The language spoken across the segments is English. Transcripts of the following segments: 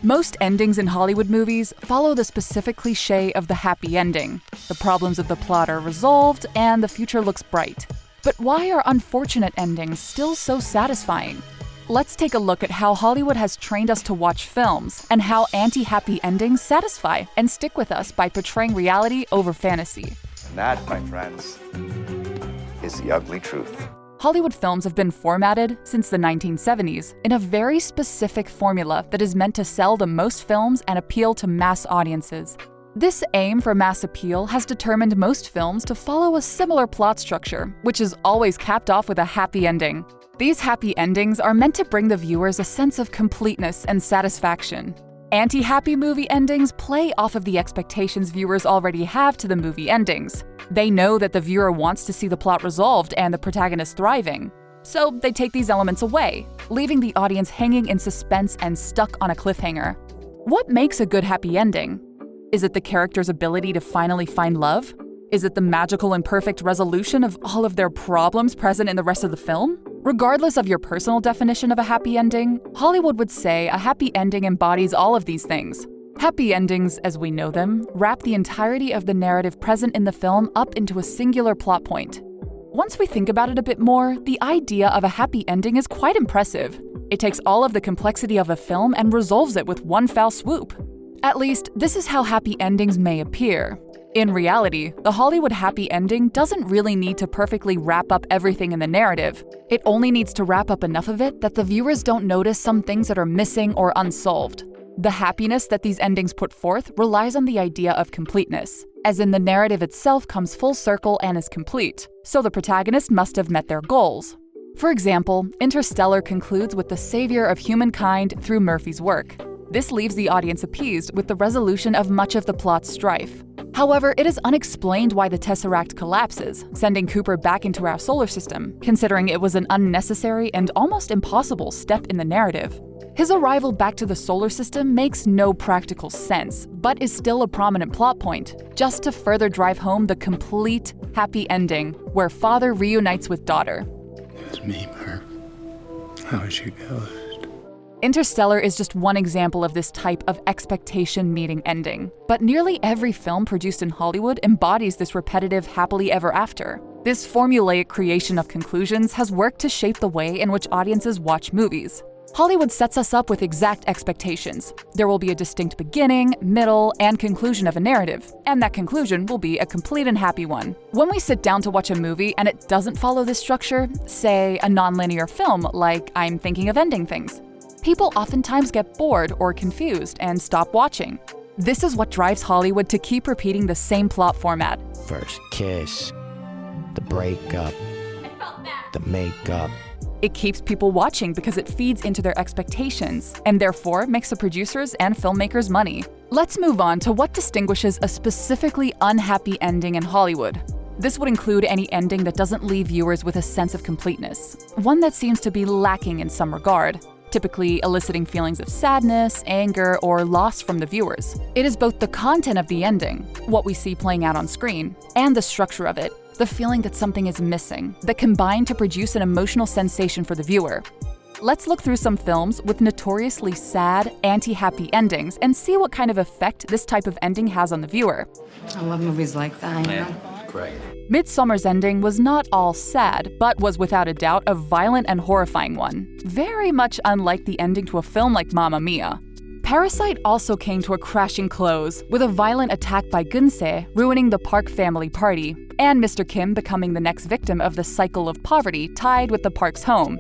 Most endings in Hollywood movies follow the specific cliché of the happy ending. The problems of the plot are resolved, and the future looks bright. But why are unfortunate endings still so satisfying? Let's take a look at how Hollywood has trained us to watch films, and how anti-happy endings satisfy and stick with us by portraying reality over fantasy. And that, my friends, is the ugly truth. Hollywood films have been formatted since the 1970s in a very specific formula that is meant to sell the most films and appeal to mass audiences. This aim for mass appeal has determined most films to follow a similar plot structure, which is always capped off with a happy ending. These happy endings are meant to bring the viewers a sense of completeness and satisfaction. Anti-happy movie endings play off of the expectations viewers already have to the movie endings. They know that the viewer wants to see the plot resolved and the protagonist thriving. So they take these elements away, leaving the audience hanging in suspense and stuck on a cliffhanger. What makes a good happy ending? Is it the character's ability to finally find love? Is it the magical and perfect resolution of all of their problems present in the rest of the film? Regardless of your personal definition of a happy ending, Hollywood would say a happy ending embodies all of these things. Happy endings, as we know them, wrap the entirety of the narrative present in the film up into a singular plot point. Once we think about it a bit more, the idea of a happy ending is quite impressive. It takes all of the complexity of a film and resolves it with one foul swoop. At least, this is how happy endings may appear. In reality, the Hollywood happy ending doesn't really need to perfectly wrap up everything in the narrative. It only needs to wrap up enough of it that the viewers don't notice some things that are missing or unsolved. The happiness that these endings put forth relies on the idea of completeness, as in the narrative itself comes full circle and is complete, so the protagonist must have met their goals. For example, Interstellar concludes with the savior of humankind through Murphy's work. This leaves the audience appeased with the resolution of much of the plot's strife. However, it is unexplained why the Tesseract collapses, sending Cooper back into our solar system, considering it was an unnecessary and almost impossible step in the narrative. His arrival back to the solar system makes no practical sense, but is still a prominent plot point, just to further drive home the complete, happy ending, where father reunites with daughter. It's me, Murph. How is your ghost? Interstellar is just one example of this type of expectation-meeting ending, but nearly every film produced in Hollywood embodies this repetitive happily ever after. This formulaic creation of conclusions has worked to shape the way in which audiences watch movies. Hollywood sets us up with exact expectations. There will be a distinct beginning, middle, and conclusion of a narrative, and that conclusion will be a complete and happy one. When we sit down to watch a movie and it doesn't follow this structure, say a non-linear film like I'm Thinking of Ending Things, people oftentimes get bored or confused and stop watching. This is what drives Hollywood to keep repeating the same plot format. First kiss, the breakup, the makeup. It keeps people watching because it feeds into their expectations, and therefore makes the producers and filmmakers money. Let's move on to what distinguishes a specifically unhappy ending in Hollywood. This would include any ending that doesn't leave viewers with a sense of completeness, one that seems to be lacking in some regard, typically eliciting feelings of sadness, anger, or loss from the viewers. It is both the content of the ending, what we see playing out on screen, and the structure of it, the feeling that something is missing, that combine to produce an emotional sensation for the viewer. Let's look through some films with notoriously sad, anti-happy endings and see what kind of effect this type of ending has on the viewer. I love movies like that, you know? Great. Midsommar's ending was not all sad, but was without a doubt a violent and horrifying one, very much unlike the ending to a film like Mamma Mia. Parasite also came to a crashing close, with a violent attack by Gunsei ruining the Park family party, and Mr. Kim becoming the next victim of the cycle of poverty tied with the Park's home.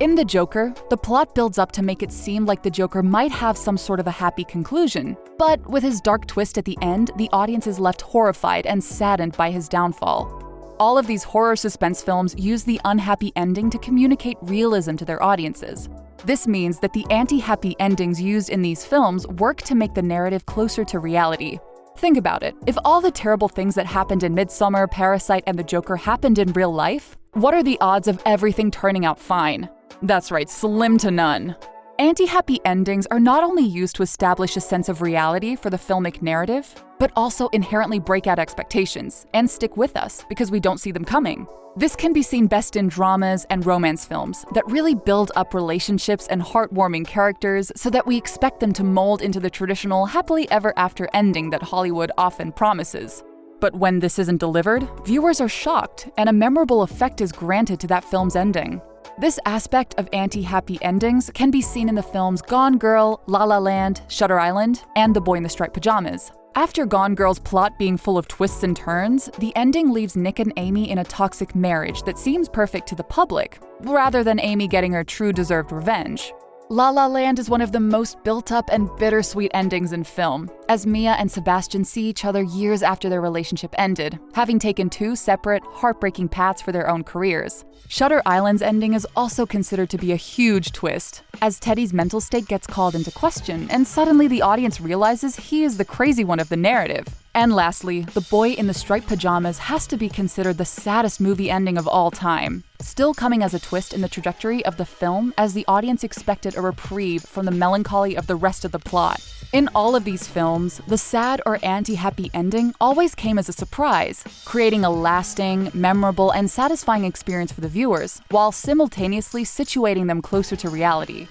In The Joker, the plot builds up to make it seem like the Joker might have some sort of a happy conclusion, but with his dark twist at the end, the audience is left horrified and saddened by his downfall. All of these horror suspense films use the unhappy ending to communicate realism to their audiences. This means that the anti-happy endings used in these films work to make the narrative closer to reality. Think about it. If all the terrible things that happened in Midsommar, Parasite, and The Joker happened in real life, what are the odds of everything turning out fine? That's right, slim to none. Anti-happy endings are not only used to establish a sense of reality for the filmic narrative, but also inherently break out expectations and stick with us because we don't see them coming. This can be seen best in dramas and romance films that really build up relationships and heartwarming characters so that we expect them to mold into the traditional happily ever after ending that Hollywood often promises. But when this isn't delivered, viewers are shocked and a memorable effect is granted to that film's ending. This aspect of anti-happy endings can be seen in the films Gone Girl, La La Land, Shutter Island, and The Boy in the Striped Pyjamas. After Gone Girl's plot being full of twists and turns, the ending leaves Nick and Amy in a toxic marriage that seems perfect to the public, rather than Amy getting her true deserved revenge. La La Land is one of the most built-up and bittersweet endings in film, as Mia and Sebastian see each other years after their relationship ended, having taken two separate, heartbreaking paths for their own careers. Shutter Island's ending is also considered to be a huge twist, as Teddy's mental state gets called into question, and suddenly the audience realizes he is the crazy one of the narrative. And lastly, The Boy in the Striped Pyjamas has to be considered the saddest movie ending of all time, still coming as a twist in the trajectory of the film as the audience expected a reprieve from the melancholy of the rest of the plot. In all of these films, the sad or anti-happy ending always came as a surprise, creating a lasting, memorable, and satisfying experience for the viewers, while simultaneously situating them closer to reality.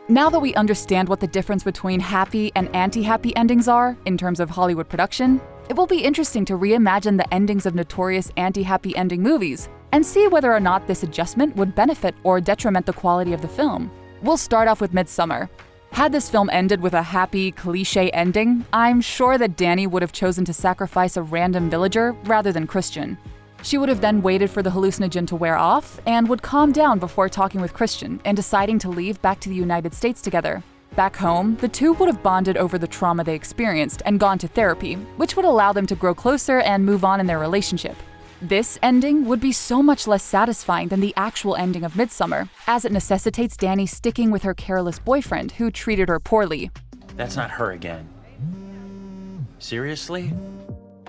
Now that we understand what the difference between happy and anti-happy endings are in terms of Hollywood production, it will be interesting to reimagine the endings of notorious anti-happy ending movies and see whether or not this adjustment would benefit or detriment the quality of the film. We'll start off with Midsommar. Had this film ended with a happy, cliché ending, I'm sure that Danny would have chosen to sacrifice a random villager rather than Christian. She would have then waited for the hallucinogen to wear off and would calm down before talking with Christian and deciding to leave back to the United States together. Back home, the two would have bonded over the trauma they experienced and gone to therapy, which would allow them to grow closer and move on in their relationship. This ending would be so much less satisfying than the actual ending of Midsommar, as it necessitates Danny sticking with her careless boyfriend who treated her poorly. That's not her again. Seriously?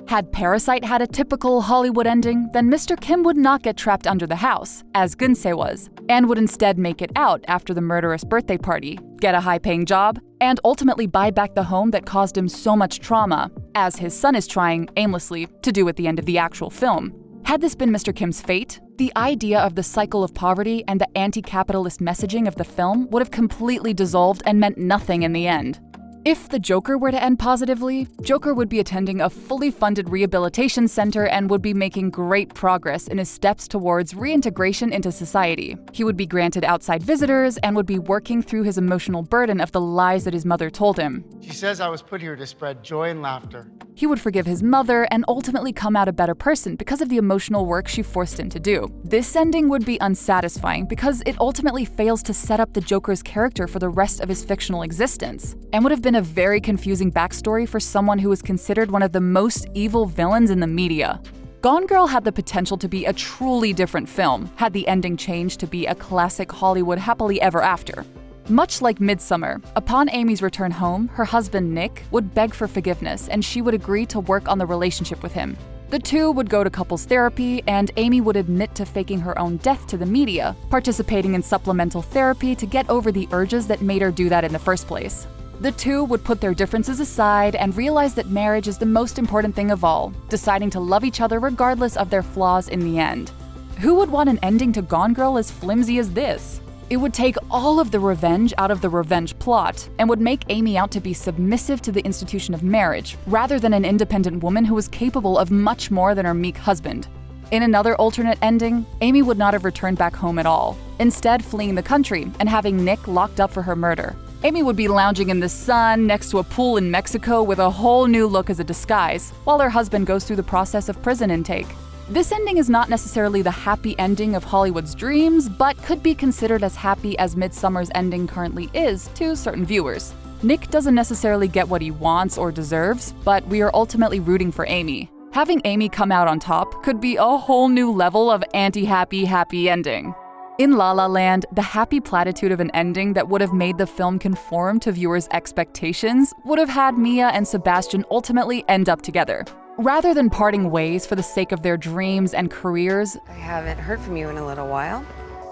Had Parasite had a typical Hollywood ending, then Mr. Kim would not get trapped under the house, as Gunsei was, and would instead make it out after the murderous birthday party, get a high-paying job, and ultimately buy back the home that caused him so much trauma, as his son is trying, aimlessly, to do at the end of the actual film. Had this been Mr. Kim's fate, the idea of the cycle of poverty and the anti-capitalist messaging of the film would have completely dissolved and meant nothing in the end. If the Joker were to end positively, Joker would be attending a fully funded rehabilitation center and would be making great progress in his steps towards reintegration into society. He would be granted outside visitors and would be working through his emotional burden of the lies that his mother told him. She says I was put here to spread joy and laughter. He would forgive his mother and ultimately come out a better person because of the emotional work she forced him to do. This ending would be unsatisfying because it ultimately fails to set up the Joker's character for the rest of his fictional existence, and would have been a very confusing backstory for someone who was considered one of the most evil villains in the media. Gone Girl had the potential to be a truly different film had the ending changed to be a classic Hollywood happily ever after. Much like Midsommar, upon Amy's return home, her husband Nick would beg for forgiveness and she would agree to work on the relationship with him. The two would go to couples therapy and Amy would admit to faking her own death to the media, participating in supplemental therapy to get over the urges that made her do that in the first place. The two would put their differences aside and realize that marriage is the most important thing of all, deciding to love each other regardless of their flaws in the end. Who would want an ending to Gone Girl as flimsy as this? It would take all of the revenge out of the revenge plot and would make Amy out to be submissive to the institution of marriage, rather than an independent woman who was capable of much more than her meek husband. In another alternate ending, Amy would not have returned back home at all, instead fleeing the country and having Nick locked up for her murder. Amy would be lounging in the sun next to a pool in Mexico with a whole new look as a disguise, while her husband goes through the process of prison intake. This ending is not necessarily the happy ending of Hollywood's dreams, but could be considered as happy as Midsommar's ending currently is to certain viewers. Nick doesn't necessarily get what he wants or deserves, but we are ultimately rooting for Amy. Having Amy come out on top could be a whole new level of anti-happy happy ending. In La La Land, the happy platitude of an ending that would have made the film conform to viewers' expectations would have had Mia and Sebastian ultimately end up together. Rather than parting ways for the sake of their dreams and careers, I haven't heard from you in a little while.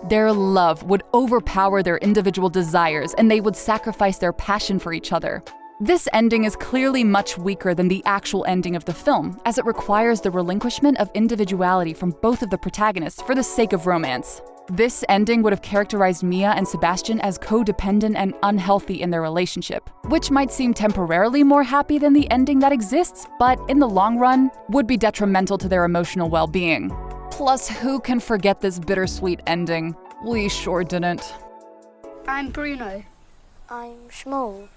their love would overpower their individual desires and they would sacrifice their passion for each other. This ending is clearly much weaker than the actual ending of the film, as it requires the relinquishment of individuality from both of the protagonists for the sake of romance. This ending would have characterized Mia and Sebastian as codependent and unhealthy in their relationship, which might seem temporarily more happy than the ending that exists, but in the long run, would be detrimental to their emotional well-being. Plus, who can forget this bittersweet ending? We sure didn't. I'm Bruno. I'm Shmuel.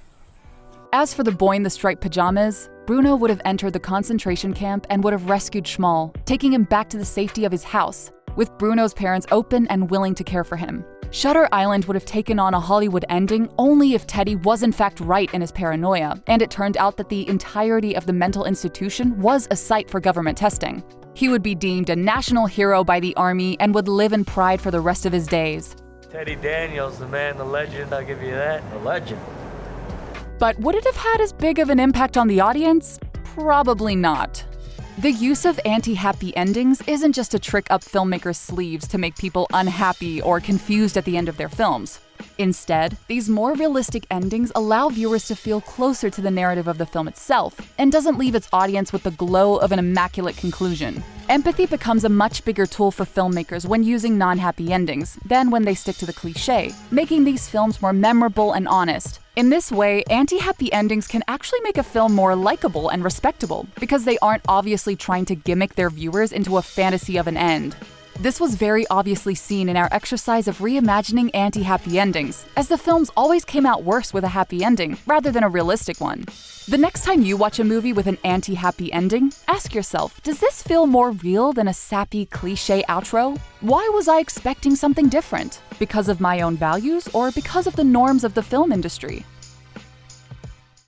As for the boy in the striped pajamas, Bruno would have entered the concentration camp and would have rescued Shmuel, taking him back to the safety of his house, with Bruno's parents open and willing to care for him. Shutter Island would have taken on a Hollywood ending only if Teddy was in fact right in his paranoia, and it turned out that the entirety of the mental institution was a site for government testing. He would be deemed a national hero by the army and would live in pride for the rest of his days. Teddy Daniels, the man, the legend, I'll give you that. The legend. But would it have had as big of an impact on the audience? Probably not. The use of anti-happy endings isn't just a trick up filmmakers' sleeves to make people unhappy or confused at the end of their films. Instead, these more realistic endings allow viewers to feel closer to the narrative of the film itself, and doesn't leave its audience with the glow of an immaculate conclusion. Empathy becomes a much bigger tool for filmmakers when using non-happy endings than when they stick to the cliché, making these films more memorable and honest. In this way, anti-happy endings can actually make a film more likable and respectable, because they aren't obviously trying to gimmick their viewers into a fantasy of an end. This was very obviously seen in our exercise of reimagining anti-happy endings, as the films always came out worse with a happy ending, rather than a realistic one. The next time you watch a movie with an anti-happy ending, ask yourself, does this feel more real than a sappy, cliché outro? Why was I expecting something different? Because of my own values, or because of the norms of the film industry?